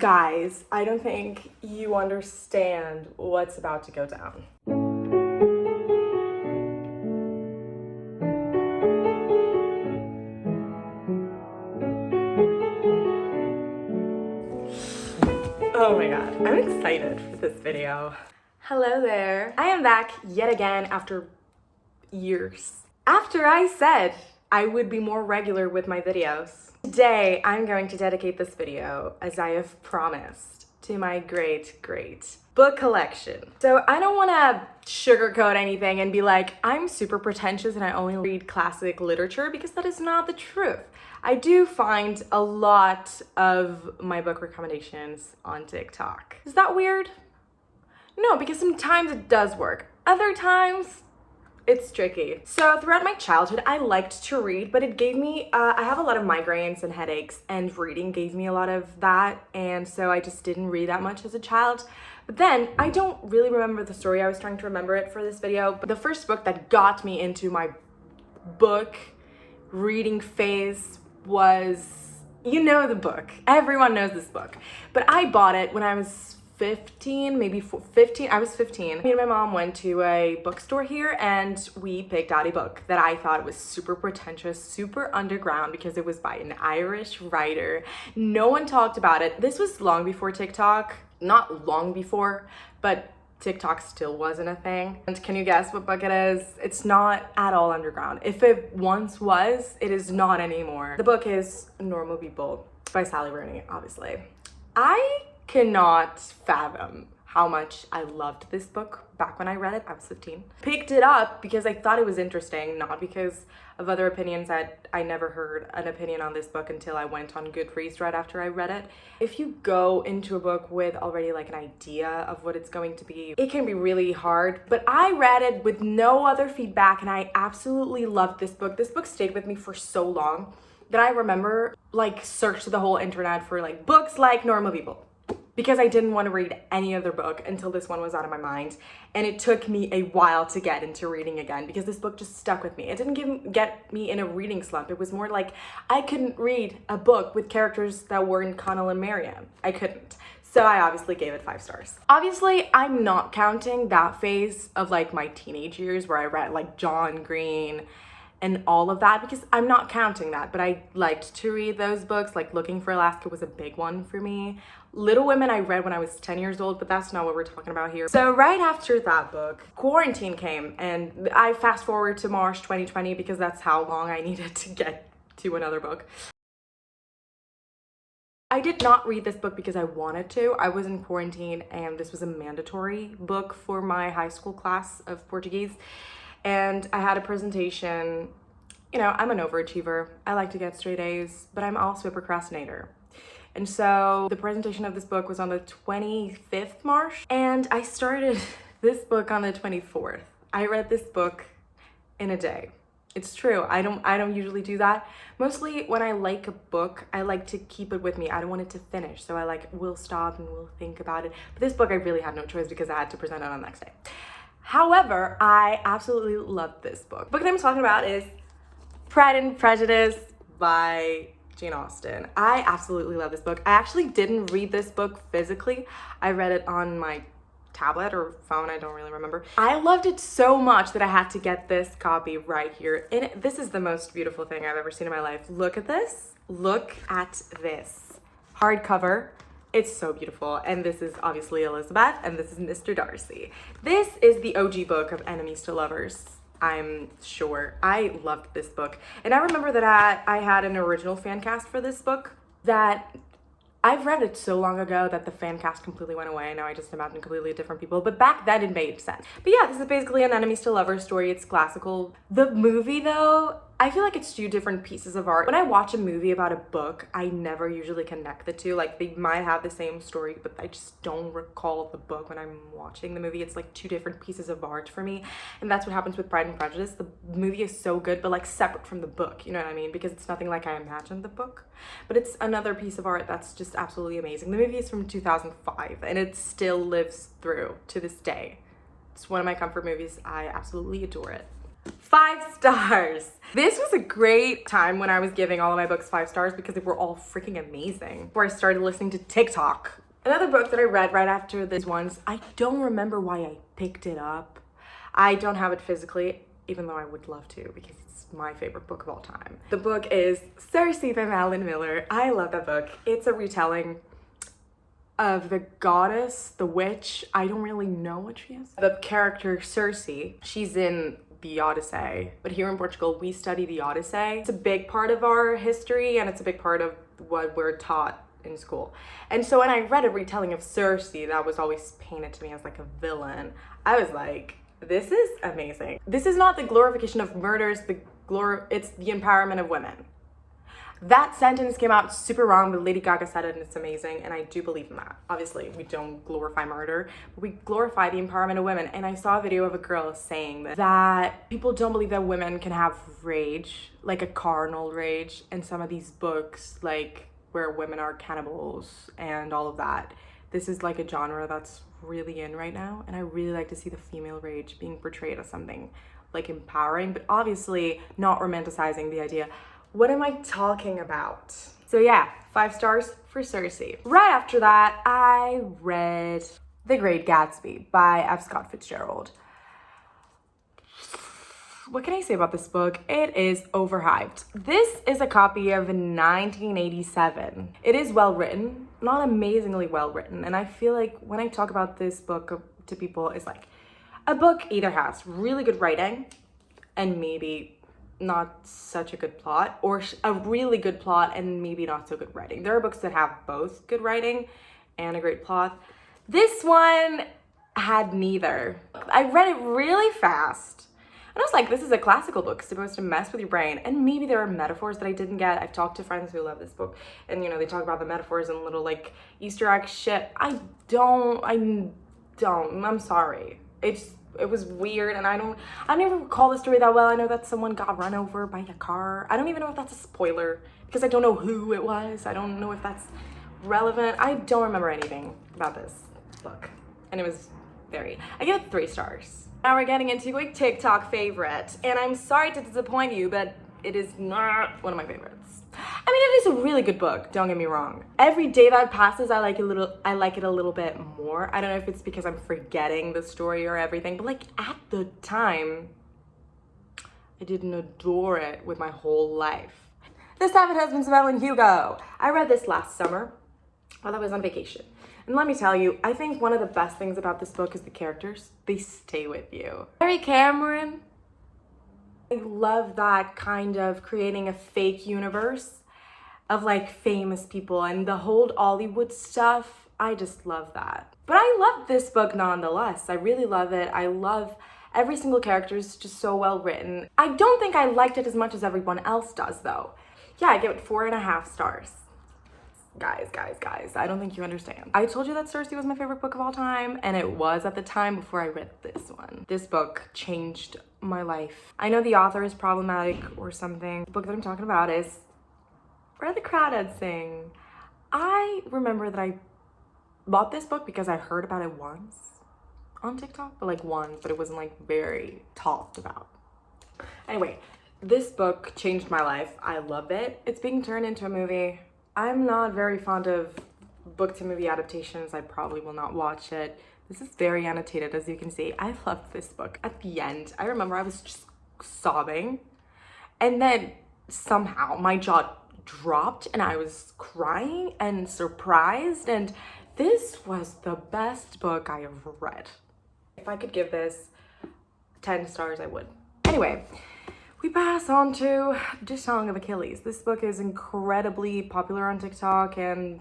Guys, I don't think you understand what's about to go down. Oh my god, I'm excited for this video. Hello there. I am back yet again after years. After I said I would be more regular with my videos. Today, I'm going to dedicate this video, as I have promised, to my great book collection. So I don't want to sugarcoat anything and be like, I'm super pretentious and I only read classic literature, because that is not the truth. I do find a lot of my book recommendations on TikTok. Is that weird? No, because sometimes it does work. Other times, it's tricky. So throughout my childhood, I liked to read, but it gave me, I have a lot of migraines and headaches, and reading gave me a lot of that. And so I just didn't read that much as a child. But then I don't really remember the story. I was trying to remember it for this video. But the first book that got me into my book reading phase was, you know the book. Everyone knows this book. But I bought it when I was 15, maybe 15. I was 15. Me and my mom went to a bookstore here and we picked out a book that I thought was super pretentious, super underground, because it was by an Irish writer. No one talked about it. This was long before TikTok. Not long before, but TikTok still wasn't a thing. And can you guess what book it is? It's not at all underground. If it once was, it is not anymore. The book is Normal People by Rooney, obviously. I cannot fathom how much I loved this book back when I read it. I was 15. Picked it up because I thought it was interesting, not because of other opinions. I never heard an opinion on this book until I went on Goodreads right after I read it. If you go into a book with already like an idea of what it's going to be, it can be really hard. But I read it with no other feedback and I absolutely loved this book. This book stayed with me for so long that I remember like searched the whole internet for like books like Normal People, because I didn't want to read any other book until this one was out of my mind. And it took me a while to get into reading again, because this book just stuck with me. It didn't get me in a reading slump. It was more like I couldn't read a book with characters that weren't Connell and Marianne. I couldn't. So I obviously gave it 5 stars. Obviously, I'm not counting that phase of like my teenage years where I read like John Green and all of that, because I'm not counting that, but I liked to read those books. Like Looking for Alaska was a big one for me. Little Women I read when I was 10 years old, but that's not what we're talking about here. So right after that book, quarantine came, and I fast forward to March 2020 because that's how long I needed to get to another book. I did not read this book because I wanted to. I was in quarantine and this was a mandatory book for my high school class of Portuguese. And I had a presentation. You know, I'm an overachiever. I like to get straight A's, but I'm also a procrastinator. And so the presentation of this book was on the 25th March, and I started this book on the 24th. I read this book in a day. It's true. I don't usually do that. Mostly when I like a book, I like to keep it with me. I don't want it to finish. So I will stop and will think about it. But this book I really had no choice because I had to present it on the next day. However, I absolutely loved this book. The book that I'm talking about is Pride and Prejudice by Jane Austen. I absolutely love this book. I actually didn't read this book physically. I read it on my tablet or phone, I don't really remember. I loved it so much that I had to get this copy right here. And this is the most beautiful thing I've ever seen in my life. Look at this. Look at this. Hardcover. It's so beautiful. And this is obviously Elizabeth, and this is Mr. Darcy. This is the OG book of enemies to lovers, I'm sure. I loved this book. And I remember that I had an original fan cast for this book that I've read it so long ago that the fan cast completely went away. Now I just imagine completely different people. But back then it made sense. But yeah, this is basically an enemies to lovers story. It's classical. The movie though, I feel like it's 2 different pieces of art. When I watch a movie about a book, I never usually connect the 2. Like they might have the same story, but I just don't recall the book when I'm watching the movie. It's like 2 different pieces of art for me. And that's what happens with Pride and Prejudice. The movie is so good, but like separate from the book, you know what I mean? Because it's nothing like I imagined the book, but it's another piece of art that's just absolutely amazing. The movie is from 2005 and it still lives through to this day. It's one of my comfort movies. I absolutely adore it. 5 stars. This was a great time when I was giving all of my books 5 stars because they were all freaking amazing. Before I started listening to TikTok. Another book that I read right after these ones, I don't remember why I picked it up. I don't have it physically, even though I would love to because it's my favorite book of all time. The book is Circe by Madeline Miller. I love that book. It's a retelling of the goddess, the witch. I don't really know what she is. The character Circe, she's in the Odyssey, but here in Portugal, we study the Odyssey. It's a big part of our history and it's a big part of what we're taught in school. And so when I read a retelling of Circe that was always painted to me as like a villain, I was like, this is amazing. This is not the glorification of murders, it's the empowerment of women. That sentence came out super wrong, but Lady Gaga said it and it's amazing, and I do believe in that. Obviously, we don't glorify murder, but we glorify the empowerment of women. And I saw a video of a girl saying that people don't believe that women can have rage, like a carnal rage, and some of these books, like where women are cannibals and all of that. This is like a genre that's really in right now, and I really like to see the female rage being portrayed as something like empowering, but obviously not romanticizing the idea. What am I talking about? So yeah, 5 stars for Circe. Right after that, I read The Great Gatsby by F. Scott Fitzgerald. What can I say about this book? It is overhyped. This is a copy of 1987. It is well written, not amazingly well written. And I feel like when I talk about this book to people, it's like a book either has really good writing and maybe not such a good plot, or a really good plot and maybe not so good writing. There are books that have both good writing and a great plot. This one had neither. I read it really fast. And I was like, this is a classical book supposed to mess with your brain. And maybe there are metaphors that I didn't get. I've talked to friends who love this book and, you know, they talk about the metaphors and little like Easter egg shit. I'm sorry. It was weird, and I don't even recall the story that well. I know that someone got run over by a car. I don't even know if that's a spoiler because I don't know who it was. I don't know if that's relevant. I don't remember anything about this book, and it was I give it 3 stars. Now we're getting into a TikTok favorite, and I'm sorry to disappoint you, but it is not one of my favorites. I mean, it is a really good book, don't get me wrong. Every day that passes, I like it a little bit more. I don't know if it's because I'm forgetting the story or everything, but like at the time, I didn't adore it with my whole life. The 7 Husbands of Evelyn Hugo. I read this last summer while I was on vacation. And let me tell you, I think one of the best things about this book is the characters. They stay with you. Mary Cameron. I love that kind of creating a fake universe of like famous people and the whole Hollywood stuff. I just love that. But I love this book nonetheless. I really love it. I love every single character is just so well written. I don't think I liked it as much as everyone else does though. Yeah, I give it 4.5 stars. Guys, I don't think you understand. I told you that Circe was my favorite book of all time, and it was at the time before I read this one. This book changed my life. I know the author is problematic or something. The book that I'm talking about is Where the Crawdads Sing. I remember that I bought this book because I heard about it once on TikTok, but like once, but it wasn't like very talked about. Anyway, this book changed my life. I love it. It's being turned into a movie. I'm not very fond of book to movie adaptations. I probably will not watch it. This is very annotated, as you can see. I loved this book. At the end, I remember I was just sobbing, and then somehow my jaw dropped and I was crying and surprised, and this was the best book I ever read. If I could give this 10 stars, I would. Anyway, we pass on to The Song of Achilles. This book is incredibly popular on TikTok, and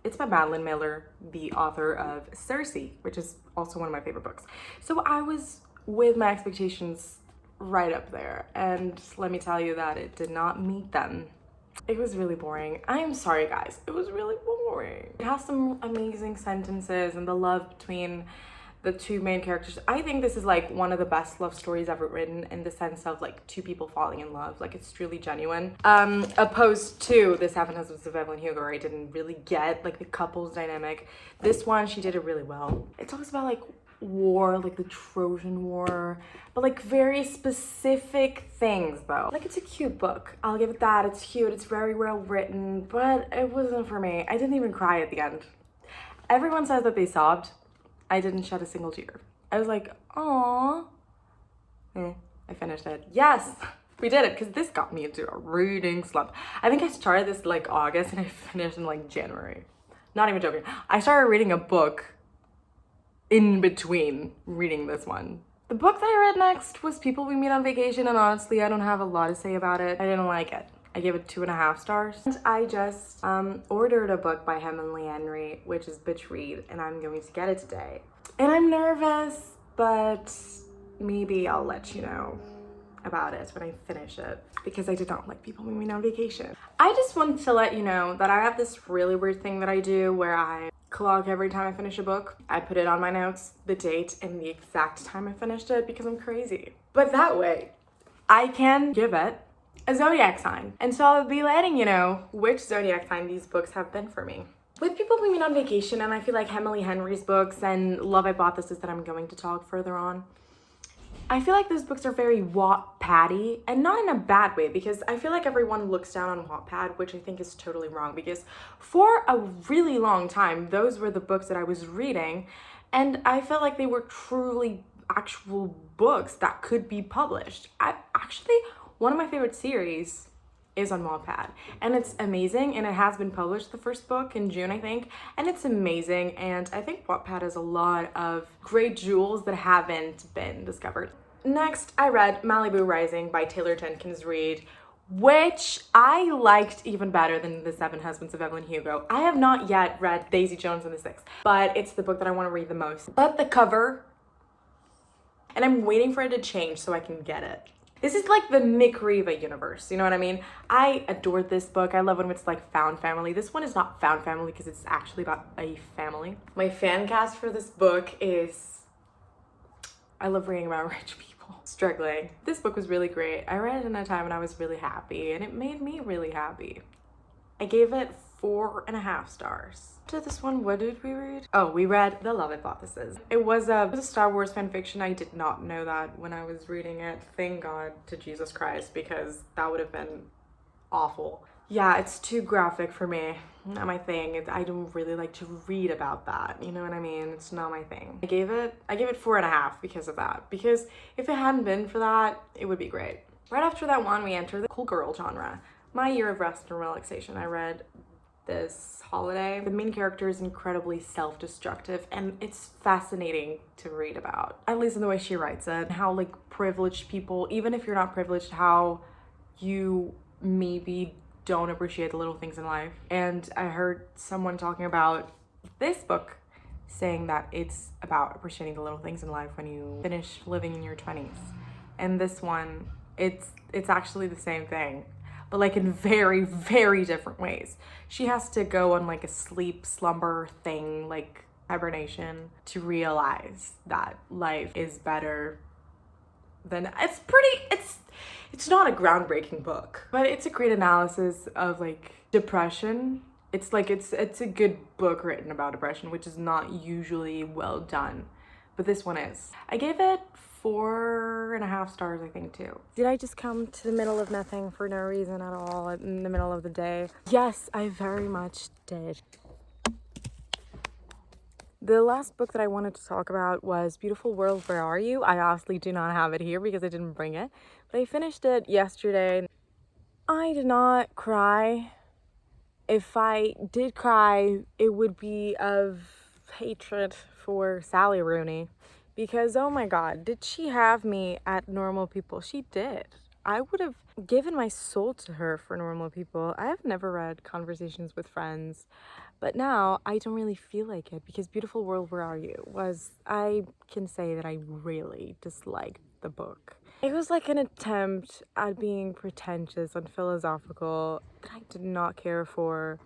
it's by Madeline Miller, the author of Circe, which is also one of my favorite books. So I was with my expectations right up there, and let me tell you that it did not meet them. It was really boring. I am sorry, guys. It was really boring. It has some amazing sentences and the love between the 2 main characters. I think this is like one of the best love stories ever written, in the sense of like 2 people falling in love. Like, it's truly genuine. Opposed to The 7 Husbands of Evelyn Hugo, where I didn't really get like the couple's dynamic. This one, she did it really well. It talks about like war, like the Trojan War, but like very specific things though. Like it's a cute book. I'll give it that. It's cute. It's very well written, but it wasn't for me. I didn't even cry at the end. Everyone says that they sobbed. I didn't shed a single tear. I was like, aww. I finished it. Yes, we did it, because this got me into a reading slump. I think I started this like August and I finished in like January. Not even joking. I started reading a book in between reading this one. The book that I read next was People We Meet on Vacation, and honestly, I don't have a lot to say about it. I didn't like it. I gave it 2.5 stars. And I just ordered a book by Emily Henry, which is Bitch Read, and I'm going to get it today. And I'm nervous, but maybe I'll let you know about it when I finish it, because I did not like People We Meet on Vacation. I just wanted to let you know that I have this really weird thing that I do where I clock every time I finish a book. I put it on my notes, the date, and the exact time I finished it, because I'm crazy. But that way, I can give it a zodiac sign. And so I'll be letting you know which zodiac sign these books have been for me. With People We Meet on Vacation, and I feel like Emily Henry's books and Love Hypothesis that I'm going to talk further on, I feel like those books are very Wattpad-y, and not in a bad way, because I feel like everyone looks down on Wattpad, which I think is totally wrong, because for a really long time, those were the books that I was reading, and I felt like they were truly actual books that could be published. Actually, one of my favorite series is on Wattpad, and it's amazing, and it has been published, the first book, in June, I think, and it's amazing, and I think Wattpad has a lot of great jewels that haven't been discovered. Next, I read Malibu Rising by Taylor Jenkins Reid, which I liked even better than The Seven Husbands of Evelyn Hugo. I have not yet read Daisy Jones and the Six, but it's the book that I want to read the most. But the cover, and I'm waiting for it to change so I can get it. This is like the Nick Riva universe, you know what I mean? I adored this book. I love when it's like found family. This one is not found family because it's actually about a family. My fan cast for this book is, I love reading about rich people struggling. This book was really great. I read it in a time when I was really happy, and it made me really happy. I gave it 4.5 stars. To this one, what did we read? Oh, we read The Love Hypothesis. It was a Star Wars fan fiction. I did not know that when I was reading it. Thank God to Jesus Christ, because that would have been awful. Yeah, it's too graphic for me. Not my thing. I don't really like to read about that. You know what I mean? It's not my thing. I gave it 4.5 because of that. Because if it hadn't been for that, it would be great. Right after that one, we entered the cool girl genre. My Year of Rest and Relaxation. I read this holiday. The main character is incredibly self-destructive, and it's fascinating to read about. At least in the way she writes it. How like privileged people, even if you're not privileged, how you maybe don't appreciate the little things in life. And I heard someone talking about this book saying that it's about appreciating the little things in life when you finish living in your 20s. And this one, it's actually the same thing, but like in very, very different ways. She has to go on like a slumber thing, like hibernation, to realize that life is better than, it's not a groundbreaking book, but it's a great analysis of like depression. It's like, it's a good book written about depression, which is not usually well done, but this one is. I gave it 4.5 stars, I think, too. Did I just come to the middle of nothing for no reason at all in the middle of the day? Yes, I very much did. The last book that I wanted to talk about was Beautiful World, Where Are You? I honestly do not have it here because I didn't bring it, but I finished it yesterday. I did not cry. If I did cry, it would be of hatred for Sally Rooney. Because, oh my God, did she have me at Normal People? She did. I would have given my soul to her for Normal People. I have never read Conversations with Friends, but now I don't really feel like it, because Beautiful World, Where Are You? I can say that I really disliked the book. It was like an attempt at being pretentious and philosophical that I did not care for.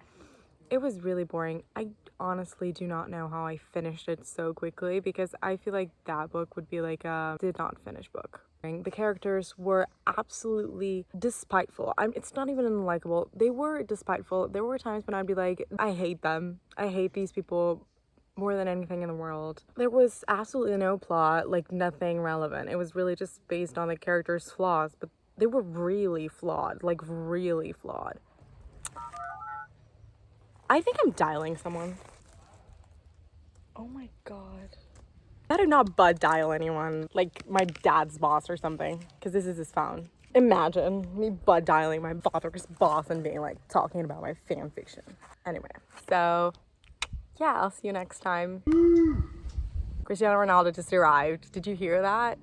It was really boring. I honestly do not know how I finished it so quickly, because I feel like that book would be like a did not finish book. The characters were absolutely despiteful. It's not even unlikable. They were despiteful. There were times when I'd be like, I hate them. I hate these people more than anything in the world. There was absolutely no plot, like nothing relevant. It was really just based on the characters' flaws, but they were really flawed, like really flawed. I think I'm dialing someone. Oh my god. I better not butt dial anyone, like my dad's boss or something, because this is his phone. Imagine me butt dialing my father's boss and being like talking about my fan fiction. Anyway, so yeah, I'll see you next time. Cristiano Ronaldo just arrived. Did you hear that?